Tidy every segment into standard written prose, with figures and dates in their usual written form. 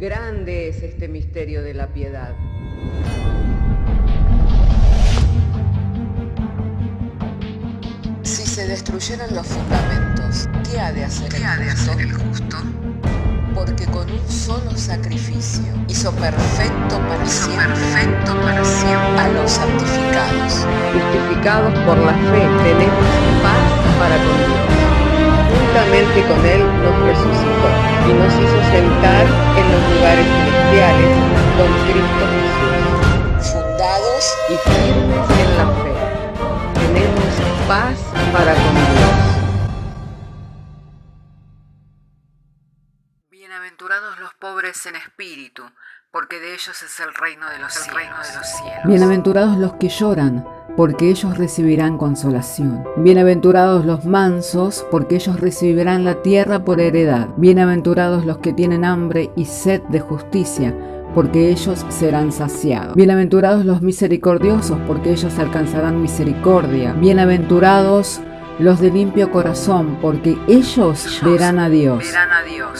Grande es este misterio de la piedad. Si se destruyeran los fundamentos, ¿qué ha de hacer el justo? Porque con un solo sacrificio hizo perfecto para siempre a los santificados. Justificados por la fe, tenemos paz para con Dios. Juntamente con Él nos resucitó y nos hizo sentar en los lugares celestiales con Cristo Jesús. Fundados Y firmes en la fe, tenemos paz para con Dios. Bienaventurados los pobres en espíritu, porque de ellos es el reino de los cielos. Bienaventurados los que lloran, porque ellos recibirán consolación. Bienaventurados los mansos, porque ellos recibirán la tierra por heredad. Bienaventurados los que tienen hambre y sed de justicia, porque ellos serán saciados. Bienaventurados los misericordiosos, porque ellos alcanzarán misericordia. Bienaventurados los de limpio corazón, porque ellos verán a Dios.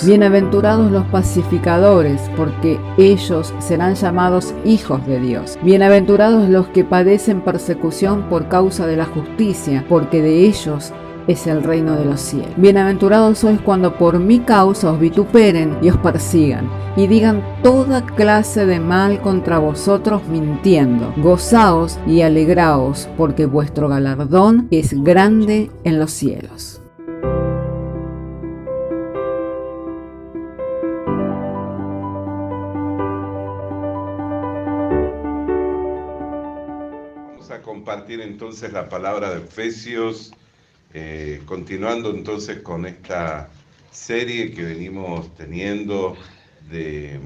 Bienaventurados los pacificadores, porque ellos serán llamados hijos de Dios. Bienaventurados los que padecen persecución por causa de la justicia, porque de ellos es el reino de los cielos. Bienaventurados sois cuando por mi causa os vituperen y os persigan, y digan toda clase de mal contra vosotros mintiendo. Gozaos y alegraos, porque vuestro galardón es grande en los cielos. Vamos a compartir entonces la palabra de Efesios. Continuando entonces con esta serie que venimos teniendo de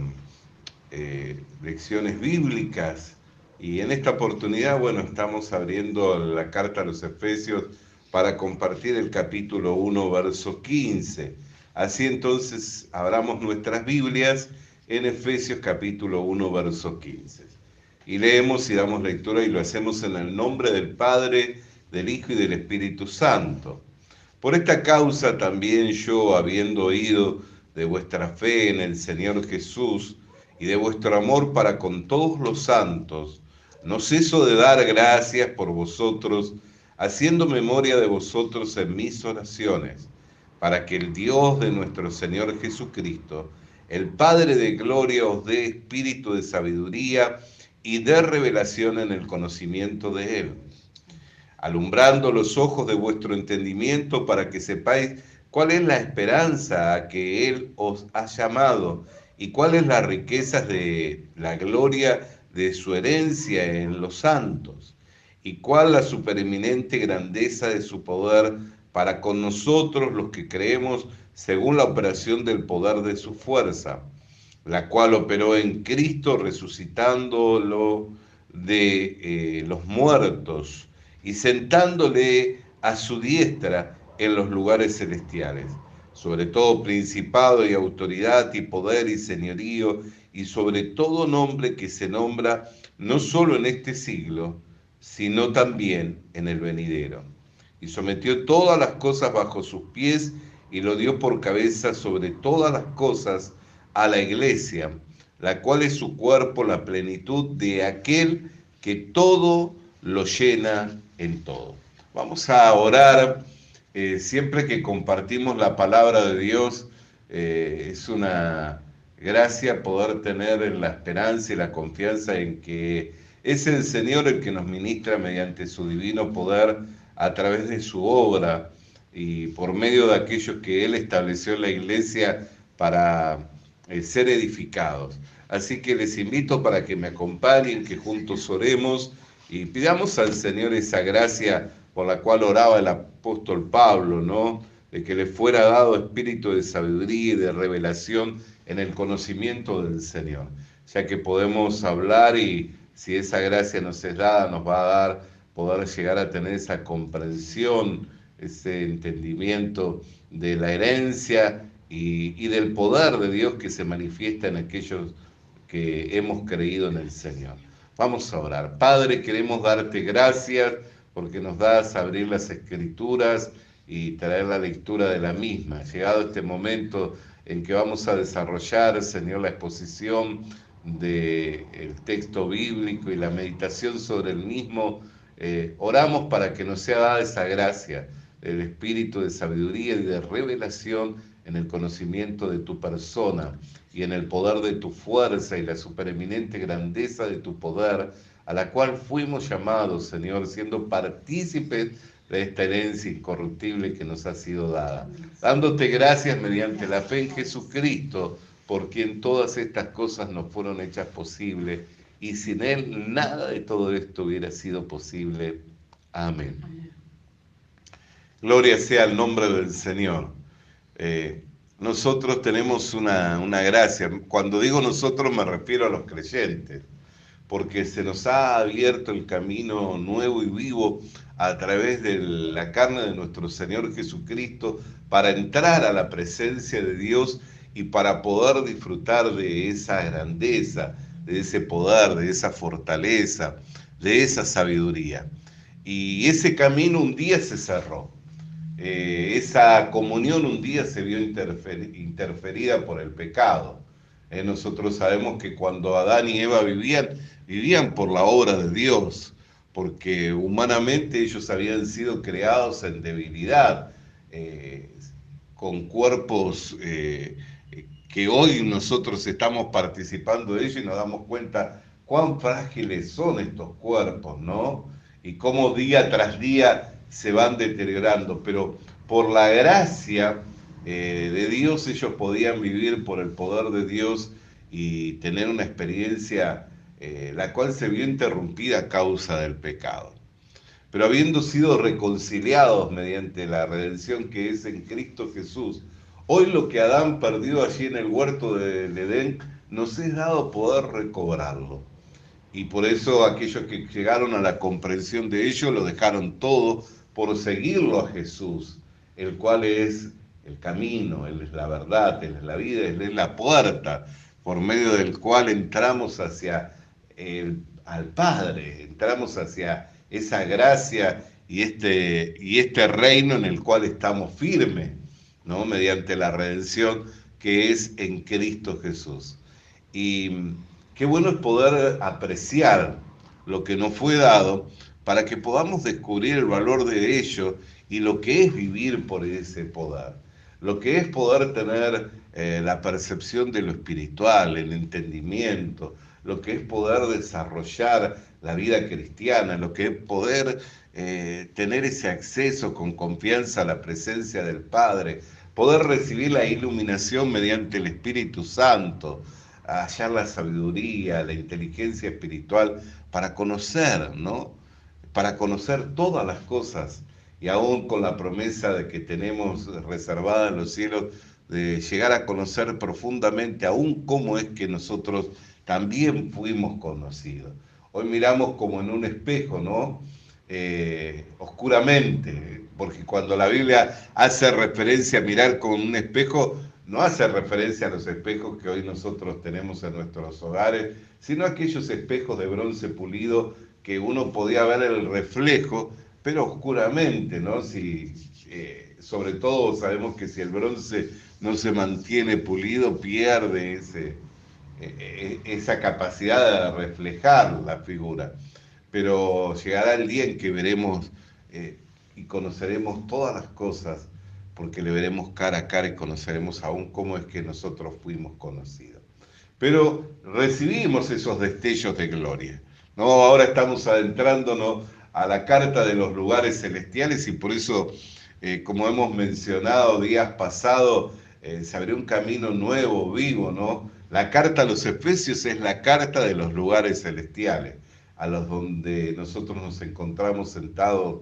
lecciones bíblicas, y en esta oportunidad, bueno, estamos abriendo la carta a los Efesios para compartir el capítulo 1, verso 15. Así entonces abramos nuestras Biblias en Efesios capítulo 1, verso 15. Y leemos y damos lectura, y lo hacemos en el nombre del Padre, del Hijo y del Espíritu Santo. Por esta causa también yo, habiendo oído de vuestra fe en el Señor Jesús y de vuestro amor para con todos los santos, no ceso de dar gracias por vosotros, haciendo memoria de vosotros en mis oraciones, para que el Dios de nuestro Señor Jesucristo, el Padre de gloria, os dé espíritu de sabiduría y de revelación en el conocimiento de Él, alumbrando los ojos de vuestro entendimiento, para que sepáis cuál es la esperanza a que Él os ha llamado y cuáles las riquezas de la gloria de su herencia en los santos, y cuál la supereminente grandeza de su poder para con nosotros los que creemos, según la operación del poder de su fuerza, la cual operó en Cristo, resucitándolo de los muertos y sentándole a su diestra en los lugares celestiales, sobre todo principado y autoridad y poder y señorío, y sobre todo nombre que se nombra no solo en este siglo, sino también en el venidero. Y sometió todas las cosas bajo sus pies, y lo dio por cabeza sobre todas las cosas a la iglesia, la cual es su cuerpo, la plenitud de aquel que todo lo llena en todo. Vamos a orar. Siempre que compartimos la palabra de Dios, es una gracia poder tener la esperanza y la confianza en que es el Señor el que nos ministra mediante su divino poder a través de su obra y por medio de aquellos que Él estableció en la iglesia para ser edificados. Así que les invito para que me acompañen, que juntos oremos y pidamos al Señor esa gracia por la cual oraba el apóstol Pablo, ¿no? De que le fuera dado espíritu de sabiduría y de revelación en el conocimiento del Señor, ya que podemos hablar, y si esa gracia nos es dada, nos va a dar poder llegar a tener esa comprensión, ese entendimiento de la herencia y del poder de Dios que se manifiesta en aquellos que hemos creído en el Señor. Vamos a orar. Padre, queremos darte gracias porque nos das a abrir las Escrituras y traer la lectura de la misma. Llegado este momento en que vamos a desarrollar, Señor, la exposición del texto bíblico y la meditación sobre el mismo. Oramos para que nos sea dada esa gracia, el espíritu de sabiduría y de revelación en el conocimiento de tu persona y en el poder de tu fuerza y la supereminente grandeza de tu poder, a la cual fuimos llamados, Señor, siendo partícipes de esta herencia incorruptible que nos ha sido dada. Dándote gracias mediante la fe en Jesucristo, por quien todas estas cosas nos fueron hechas posibles, y sin Él nada de todo esto hubiera sido posible. Amén. Gloria sea el nombre del Señor. Nosotros tenemos una gracia. Cuando digo nosotros me refiero a los creyentes, porque se nos ha abierto el camino nuevo y vivo a través de la carne de nuestro Señor Jesucristo para entrar a la presencia de Dios y para poder disfrutar de esa grandeza, de ese poder, de esa fortaleza, de esa sabiduría. Y ese camino un día se cerró. Esa comunión un día se vio interferida por el pecado. Nosotros sabemos que cuando Adán y Eva vivían por la obra de Dios, porque humanamente ellos habían sido creados en debilidad, con cuerpos que hoy nosotros estamos participando de ellos y nos damos cuenta cuán frágiles son estos cuerpos, ¿no? Y cómo día tras día se van deteriorando, pero por la gracia de Dios ellos podían vivir por el poder de Dios y tener una experiencia la cual se vio interrumpida a causa del pecado. Pero habiendo sido reconciliados mediante la redención que es en Cristo Jesús, hoy lo que Adán perdió allí en el huerto del Edén, nos es dado poder recobrarlo. Y por eso aquellos que llegaron a la comprensión de ello lo dejaron todo por seguirlo a Jesús, el cual es el camino, Él es la verdad, Él es la vida, Él es la puerta, por medio del cual entramos al Padre, entramos hacia esa gracia y este reino en el cual estamos firmes, ¿no? Mediante la redención que es en Cristo Jesús. Y qué bueno es poder apreciar lo que nos fue dado para que podamos descubrir el valor de ello y lo que es vivir por ese poder. Lo que es poder tener la percepción de lo espiritual, el entendimiento, lo que es poder desarrollar la vida cristiana, lo que es poder tener ese acceso con confianza a la presencia del Padre, poder recibir la iluminación mediante el Espíritu Santo, hallar la sabiduría, la inteligencia espiritual para conocer, ¿no? Para conocer todas las cosas y aún con la promesa de que tenemos reservada en los cielos de llegar a conocer profundamente aún cómo es que nosotros también fuimos conocidos. Hoy miramos como en un espejo, ¿no? Oscuramente, porque cuando la Biblia hace referencia a mirar con un espejo, no hace referencia a los espejos que hoy nosotros tenemos en nuestros hogares, sino a aquellos espejos de bronce pulido que uno podía ver el reflejo, pero oscuramente, ¿no? Sobre todo sabemos que si el bronce no se mantiene pulido, pierde esa capacidad de reflejar la figura. Pero llegará el día en que veremos y conoceremos todas las cosas, porque le veremos cara a cara y conoceremos aún cómo es que nosotros fuimos conocidos. Pero recibimos esos destellos de gloria, ¿no? Ahora estamos adentrándonos a la carta de los lugares celestiales y por eso, como hemos mencionado días pasados, se abrió un camino nuevo, vivo, ¿no? La carta a los Efesios es la carta de los lugares celestiales, a los donde nosotros nos encontramos sentados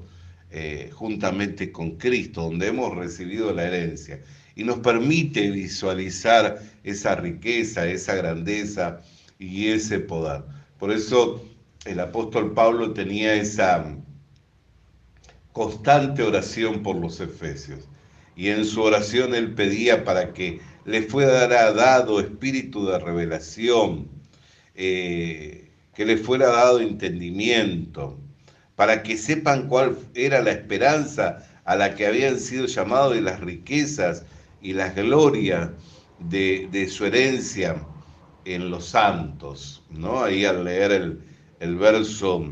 juntamente con Cristo, donde hemos recibido la herencia. Y nos permite visualizar esa riqueza, esa grandeza y ese poder. Por eso el apóstol Pablo tenía esa constante oración por los efesios. Y en su oración él pedía para que le fuera dado espíritu de revelación, que le fuera dado entendimiento, para que sepan cuál era la esperanza a la que habían sido llamados y las riquezas y las glorias de su herencia en los santos, ¿no? Ahí al leer el verso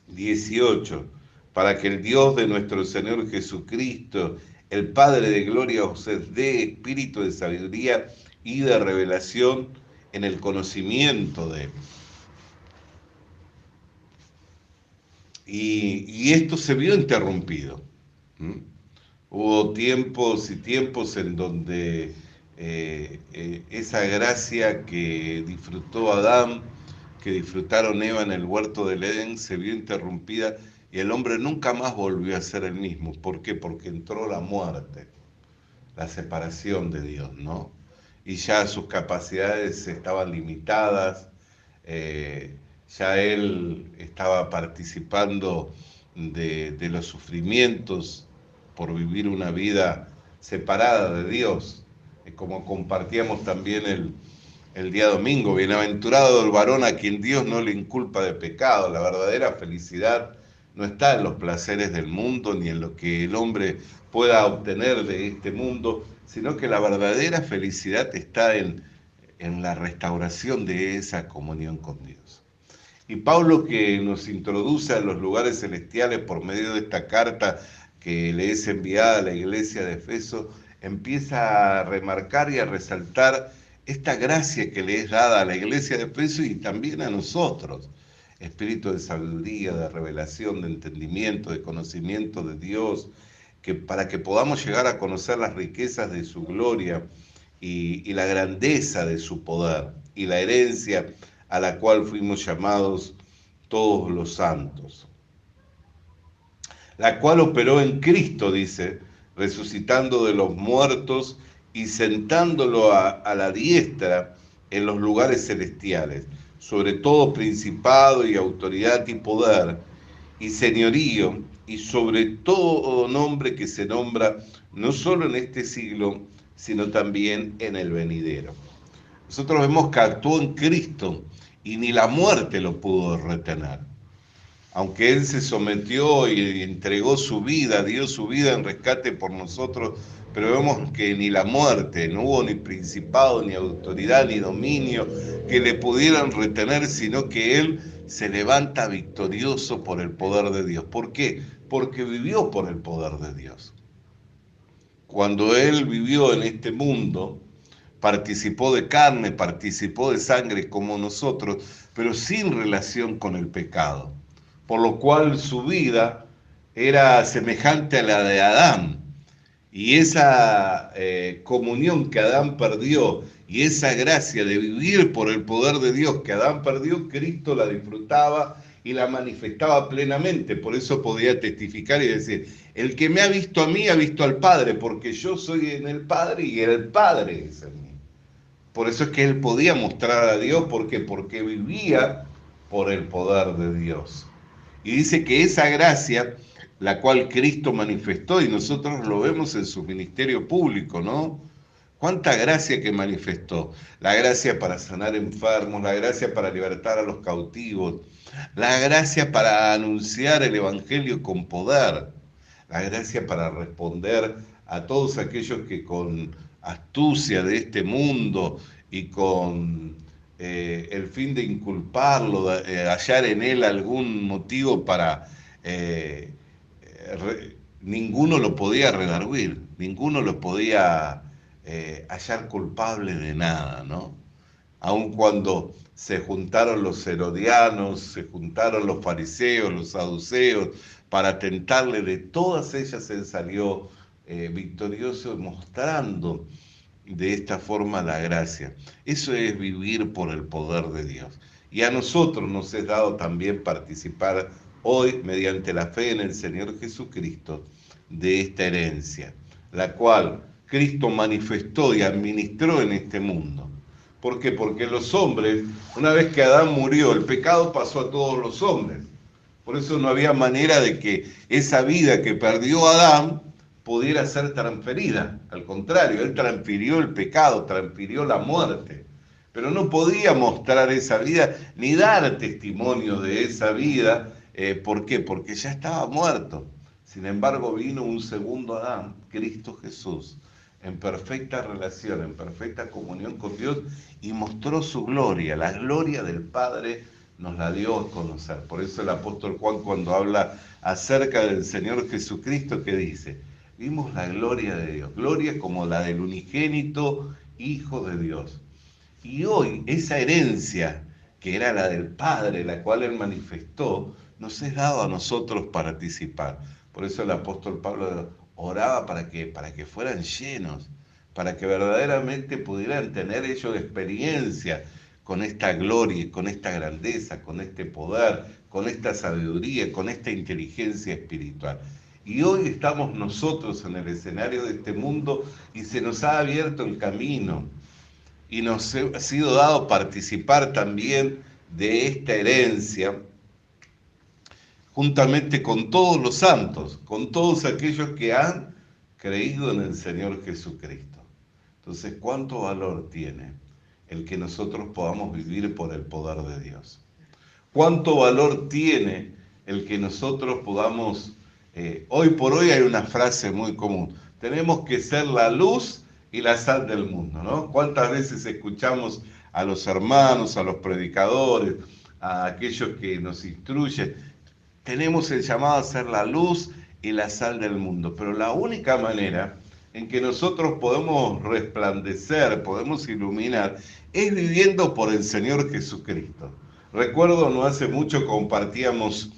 18, para que el Dios de nuestro Señor Jesucristo, el Padre de gloria, os dé espíritu de sabiduría y de revelación en el conocimiento de Él. Y esto se vio interrumpido. Hubo tiempos y tiempos en donde esa gracia que disfrutó Adán, que disfrutaron Eva en el huerto del Edén, se vio interrumpida y el hombre nunca más volvió a ser el mismo. ¿Por qué? Porque entró la muerte, la separación de Dios, ¿no? Y ya sus capacidades estaban limitadas, ya él estaba participando de los sufrimientos por vivir una vida separada de Dios, como compartíamos también el día domingo. Bienaventurado el varón a quien Dios no le inculpa de pecado. La verdadera felicidad no está en los placeres del mundo ni en lo que el hombre pueda obtener de este mundo, sino que la verdadera felicidad está en la restauración de esa comunión con Dios. Y Pablo, que nos introduce a los lugares celestiales por medio de esta carta que le es enviada a la iglesia de Efeso, empieza a remarcar y a resaltar esta gracia que le es dada a la iglesia de Efeso y también a nosotros. Espíritu de sabiduría, de revelación, de entendimiento, de conocimiento de Dios, que para que podamos llegar a conocer las riquezas de su gloria y la grandeza de su poder y la herencia a la cual fuimos llamados todos los santos, la cual operó en Cristo, dice, resucitando de los muertos y sentándolo a la diestra en los lugares celestiales, sobre todo principado y autoridad y poder y señorío, y sobre todo nombre que se nombra no solo en este siglo, sino también en el venidero. Nosotros vemos que actuó en Cristo y ni la muerte lo pudo retener. Aunque Él se sometió y entregó su vida, dio su vida en rescate por nosotros, pero vemos que ni la muerte, no hubo ni principado, ni autoridad, ni dominio que le pudieran retener, sino que Él se levanta victorioso por el poder de Dios. ¿Por qué? Porque vivió por el poder de Dios. Cuando Él vivió en este mundo, participó de carne, participó de sangre como nosotros, pero sin relación con el pecado, por lo cual su vida era semejante a la de Adán. Y esa comunión que Adán perdió y esa gracia de vivir por el poder de Dios que Adán perdió, Cristo la disfrutaba y la manifestaba plenamente. Por eso podía testificar y decir, el que me ha visto a mí ha visto al Padre, porque yo soy en el Padre y el Padre es en mí. Por eso es que él podía mostrar a Dios, ¿por qué? Porque vivía por el poder de Dios. Y dice que esa gracia, la cual Cristo manifestó, y nosotros lo vemos en su ministerio público, ¿no? ¿Cuánta gracia que manifestó? La gracia para sanar enfermos, la gracia para libertar a los cautivos, la gracia para anunciar el evangelio con poder, la gracia para responder a todos aquellos que con astucia de este mundo y con el fin de inculparlo, de hallar en él algún motivo para... ninguno lo podía redarguir, ninguno lo podía hallar culpable de nada, ¿no? Aun cuando se juntaron los herodianos, se juntaron los fariseos, los saduceos, para tentarle, de todas ellas él salió victorioso, mostrando de esta forma la gracia. Eso es vivir por el poder de Dios. Y a nosotros nos es dado también participar hoy, mediante la fe en el Señor Jesucristo, de esta herencia, la cual Cristo manifestó y administró en este mundo. ¿Por qué? Porque los hombres, una vez que Adán murió, el pecado pasó a todos los hombres. Por eso no había manera de que esa vida que perdió Adán pudiera ser transferida. Al contrario, él transfirió el pecado, transfirió la muerte. Pero no podía mostrar esa vida ni dar testimonio de esa vida. ¿Por qué? Porque ya estaba muerto. Sin embargo, vino un segundo Adán, Cristo Jesús, en perfecta relación, en perfecta comunión con Dios, y mostró su gloria. La gloria del Padre nos la dio a conocer. Por eso el apóstol Juan, cuando habla acerca del Señor Jesucristo, ¿qué dice? Vimos la gloria de Dios, gloria como la del unigénito Hijo de Dios. Y hoy esa herencia, que era la del Padre, la cual Él manifestó, nos es dado a nosotros participar. Por eso el apóstol Pablo oraba para que fueran llenos, para que verdaderamente pudieran tener ellos experiencia con esta gloria, con esta grandeza, con este poder, con esta sabiduría, con esta inteligencia espiritual. Y hoy estamos nosotros en el escenario de este mundo y se nos ha abierto el camino y nos ha sido dado participar también de esta herencia juntamente con todos los santos, con todos aquellos que han creído en el Señor Jesucristo. Entonces, ¿cuánto valor tiene el que nosotros podamos vivir por el poder de Dios? ¿Cuánto valor tiene el que nosotros podamos... hoy por hoy hay una frase muy común: tenemos que ser la luz y la sal del mundo, ¿no? ¿Cuántas veces escuchamos a los hermanos, a los predicadores, a aquellos que nos instruyen? Tenemos el llamado a ser la luz y la sal del mundo, pero la única manera en que nosotros podemos resplandecer, podemos iluminar, es viviendo por el Señor Jesucristo. Recuerdo, no hace mucho compartíamos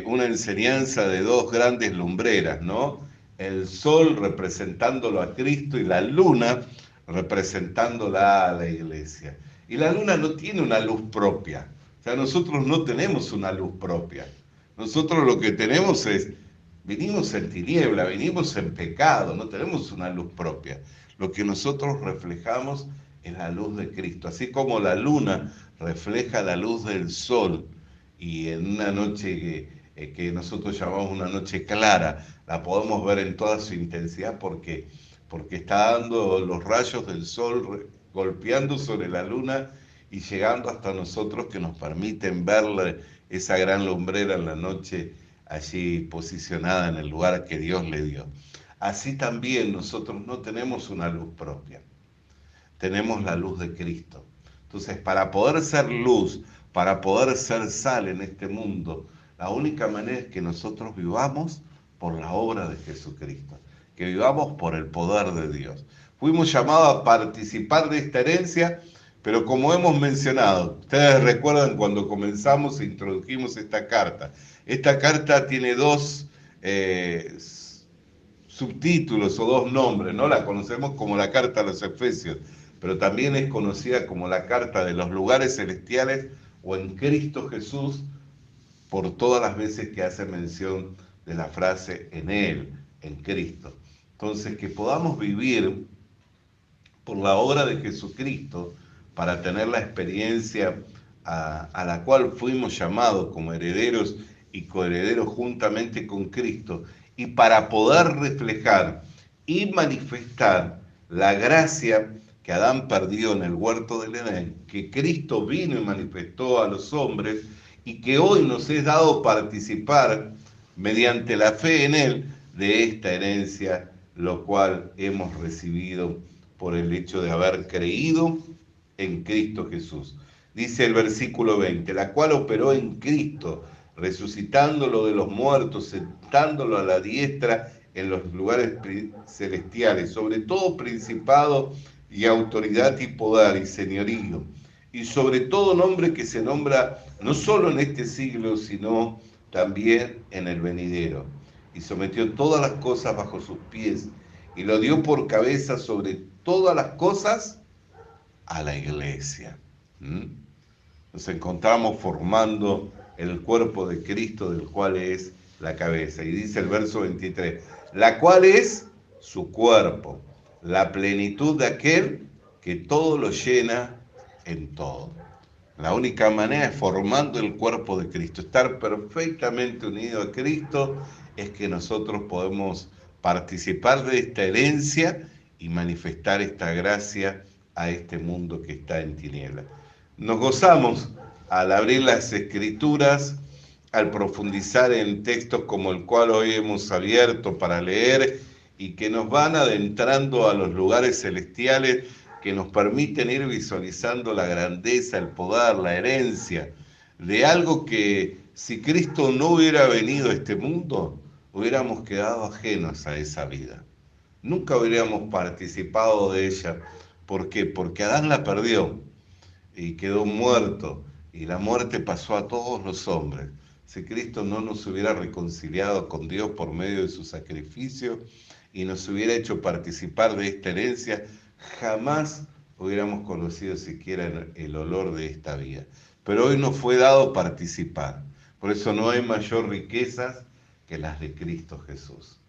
una enseñanza de dos grandes lumbreras, ¿no? El sol representándolo a Cristo y la luna representándola a la iglesia. Y la luna no tiene una luz propia, o sea, nosotros no tenemos una luz propia. Nosotros lo que tenemos es, venimos en tiniebla, venimos en pecado, no tenemos una luz propia. Lo que nosotros reflejamos es la luz de Cristo, así como la luna refleja la luz del sol, y en una noche que nosotros llamamos una noche clara, la podemos ver en toda su intensidad porque está dando los rayos del sol golpeando sobre la luna y llegando hasta nosotros, que nos permiten ver esa gran lumbrera en la noche allí posicionada en el lugar que Dios le dio. Así también nosotros no tenemos una luz propia, tenemos la luz de Cristo. Entonces, para poder ser luz, para poder ser sal en este mundo, la única manera es que nosotros vivamos por la obra de Jesucristo, que vivamos por el poder de Dios. Fuimos llamados a participar de esta herencia, pero como hemos mencionado, ustedes recuerdan cuando comenzamos e introdujimos esta carta. Esta carta tiene dos subtítulos o dos nombres, ¿no? La conocemos como la carta a los Efesios, pero también es conocida como la carta de los lugares celestiales o en Cristo Jesús, por todas las veces que hace mención de la frase en Él, en Cristo. Entonces, que podamos vivir por la obra de Jesucristo para tener la experiencia a la cual fuimos llamados como herederos y coherederos juntamente con Cristo, y para poder reflejar y manifestar la gracia que Adán perdió en el huerto del Edén, que Cristo vino y manifestó a los hombres, y que hoy nos es dado participar mediante la fe en Él de esta herencia, lo cual hemos recibido por el hecho de haber creído en Cristo Jesús. Dice el versículo 20, la cual operó en Cristo, resucitándolo de los muertos, sentándolo a la diestra en los lugares celestiales, sobre todo principado y autoridad y poder y señorío, y sobre todo nombre que se nombra no solo en este siglo, sino también en el venidero. Y sometió todas las cosas bajo sus pies, y lo dio por cabeza sobre todas las cosas a la iglesia. Nos encontramos formando el cuerpo de Cristo, del cual es la cabeza. Y dice el verso 23, la cual es su cuerpo, la plenitud de aquel que todo lo llena en todo. La única manera es formando el cuerpo de Cristo. Estar perfectamente unido a Cristo es que nosotros podemos participar de esta herencia y manifestar esta gracia a este mundo que está en tinieblas. Nos gozamos al abrir las Escrituras, al profundizar en textos como el cual hoy hemos abierto para leer y que nos van adentrando a los lugares celestiales que nos permiten ir visualizando la grandeza, el poder, la herencia de algo que si Cristo no hubiera venido a este mundo, hubiéramos quedado ajenos a esa vida. Nunca hubiéramos participado de ella. ¿Por qué? Porque Adán la perdió y quedó muerto, y la muerte pasó a todos los hombres. Si Cristo no nos hubiera reconciliado con Dios por medio de su sacrificio y nos hubiera hecho participar de esta herencia, jamás hubiéramos conocido siquiera el olor de esta vida. Pero hoy nos fue dado participar. Por eso no hay mayor riquezas que las de Cristo Jesús.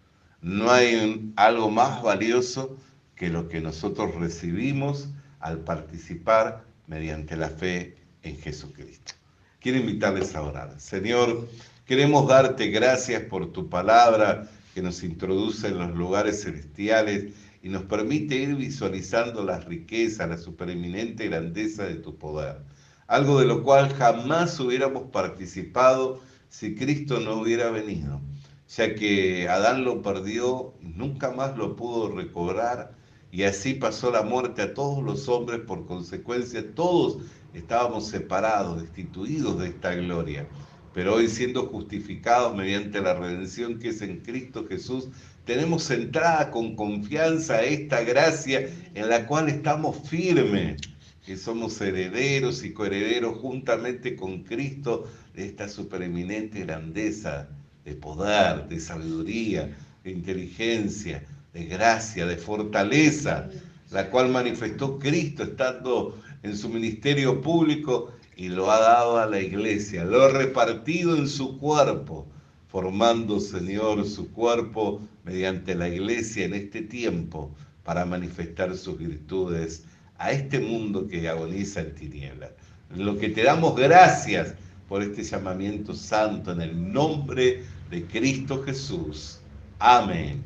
No hay algo más valioso que lo que nosotros recibimos al participar mediante la fe en Jesucristo. Quiero invitarles a orar. Señor, queremos darte gracias por tu palabra que nos introduce en los lugares celestiales y nos permite ir visualizando las riquezas, la supereminente grandeza de tu poder. Algo de lo cual jamás hubiéramos participado si Cristo no hubiera venido, ya que Adán lo perdió y nunca más lo pudo recobrar, y así pasó la muerte a todos los hombres. Por consecuencia, todos estábamos separados, destituidos de esta gloria. Pero hoy, siendo justificados mediante la redención que es en Cristo Jesús, tenemos entrada con confianza a esta gracia en la cual estamos firmes, que somos herederos y coherederos juntamente con Cristo de esta supereminente grandeza de poder, de sabiduría, de inteligencia, de gracia, de fortaleza, la cual manifestó Cristo estando en su ministerio público y lo ha dado a la iglesia, lo ha repartido en su cuerpo, formando, Señor, su cuerpo mediante la iglesia en este tiempo para manifestar sus virtudes a este mundo que agoniza en tinieblas. En lo que te damos gracias por este llamamiento santo en el nombre de Cristo Jesús. Amén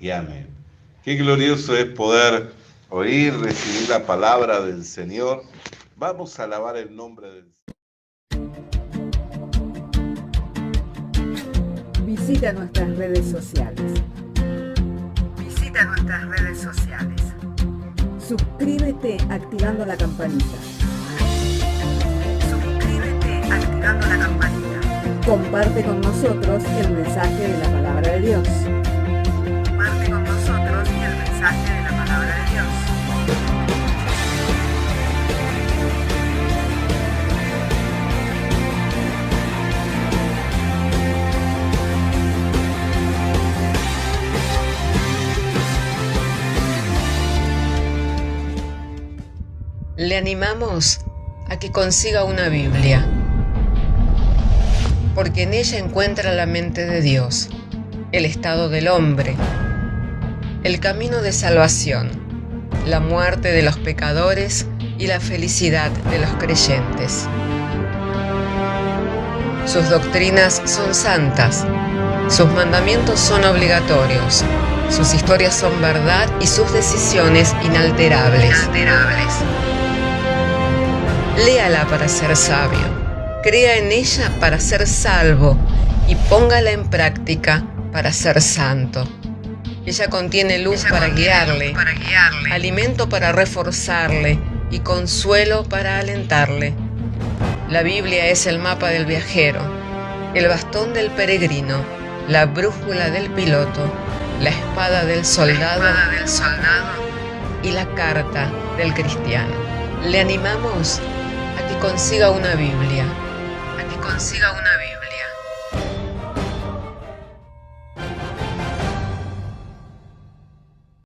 y amén. Qué glorioso es poder oír, recibir la palabra del Señor. Vamos a alabar el nombre del Señor. Visita nuestras redes sociales. Visita nuestras redes sociales. Suscríbete activando la campanita. Suscríbete activando la campanita. Comparte con nosotros el mensaje de la palabra de Dios. Comparte con nosotros el mensaje de la palabra de Dios. Le animamos a que consiga una Biblia, porque en ella encuentra la mente de Dios, el estado del hombre, el camino de salvación, la muerte de los pecadores y la felicidad de los creyentes. Sus doctrinas son santas, sus mandamientos son obligatorios, sus historias son verdad y sus decisiones inalterables. Léala para ser sabio, crea en ella para ser salvo y póngala en práctica para ser santo. Ella contiene luz para guiarle, alimento para reforzarle y consuelo para alentarle. La Biblia es el mapa del viajero, el bastón del peregrino, la brújula del piloto, la espada del soldado y la carta del cristiano. Le animamos a que consiga una Biblia,